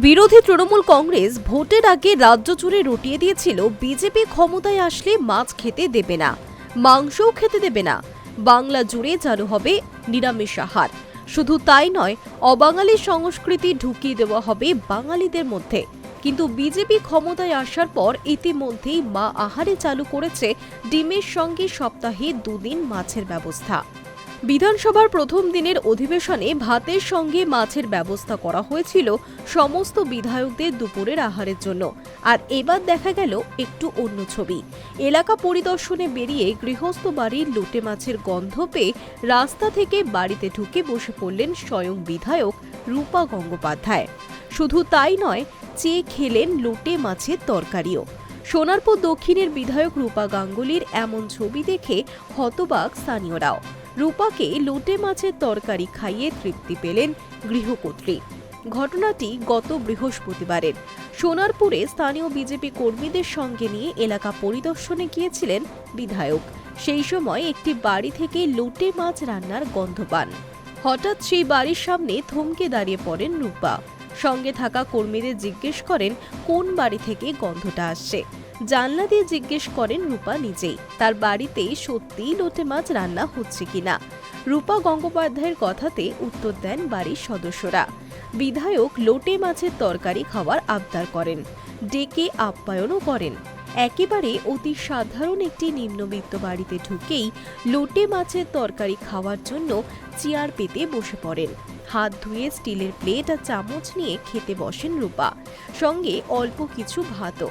বিরোধী তৃণমূল কংগ্রেস ভোটের আগে রাজ্য জুড়ে রটিয়ে দিয়েছিল বিজেপি ক্ষমতায় আসলে মাছ খেতে দেবে না, মাংসও খেতে দেবে না, বাংলা জুড়ে চালু হবে নিরামিষ আহার। শুধু তাই নয়, অবাঙালি সংস্কৃতি ঢুকিয়ে দেওয়া হবে বাঙালিদের মধ্যে। কিন্তু বিজেপি ক্ষমতায় আসার পর ইতিমধ্যেই মা আহারে চালু করেছে ডিমের সঙ্গে সপ্তাহে 2 দিন মাছের ব্যবস্থা। বিধানসভার প্রথম দিনের অধিবেশনে ভাতের সঙ্গে মাছের ব্যবস্থা করা হয়েছিল সমস্ত বিধায়কদের দুপুরের আহারের জন্য। আর এবার দেখা গেল একটু অন্য ছবি। এলাকা পরিদর্শনে বেরিয়ে গৃহস্থ বাড়ির লোটে মাছের গন্ধ পেয়ে রাস্তা থেকে বাড়িতে ঢুকে বসে পড়লেন স্বয়ং বিধায়ক রূপা গঙ্গোপাধ্যায়। শুধু তাই নয়, চেয়ে খেলেন লোটে মাছের তরকারিও। সোনারপুর দক্ষিণের বিধায়ক রূপা গাঙ্গুলির এমন ছবি দেখে হতবাক স্থানীয়রাও। রূপাকে লোটে মাছের তরকারি খাইয়ে তৃপ্তি পেলেন গৃহকর্ত্রী। ঘটনাটি গত বৃহস্পতিবারের। সোনারপুরে স্থানীয় বিজেপি কর্মীদের সঙ্গে নিয়ে এলাকা পরিদর্শনে গিয়েছিলেন বিধায়ক। সেই সময় একটি বাড়ি থেকে লোটে মাছ রান্নার গন্ধ পান। হঠাৎ সেই বাড়ির সামনে থমকে দাঁড়িয়ে পড়েন রূপা। সঙ্গে থাকা কর্মীদের জিজ্ঞেস করেন কোন বাড়ি থেকে গন্ধটা আসছে। জানলা দিয়ে জিজ্ঞেস করেন রূপা নিজেই তার বাড়িতে সত্যিই লোটে মাছ রান্না হচ্ছে কিনা। রূপা গঙ্গোপাধ্যায়ের কথাতে উত্তর দেন বাড়ির সদস্যরা। বিধায়ক লোটে মাছের তরকারি খাওয়ার আবদার করেন, ডেকে আপ্যায়নও করেন। একেবারে অতি সাধারণ একটি নিম্নবিত্ত বাড়িতে ঢুকেই লোটে মাছের তরকারি খাওয়ার জন্য চেয়ার পেতে বসে পড়েন। হাত ধুয়ে স্টিলের প্লেট আর চামচ নিয়ে খেতে বসেন রূপা। সঙ্গে অল্প কিছু ভাতও।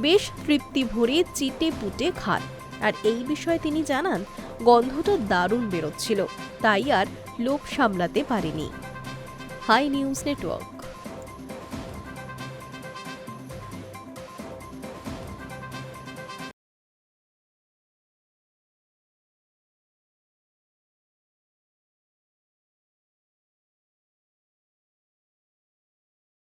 বেশ তৃপ্তি ভরে চিটে পুটে খান। আর এই বিষয়ে তিনি জানান, গন্ধটা দারুণ বেরোচ্ছিল, তাই আর লোভ সামলাতে পারেনি। Hi News network.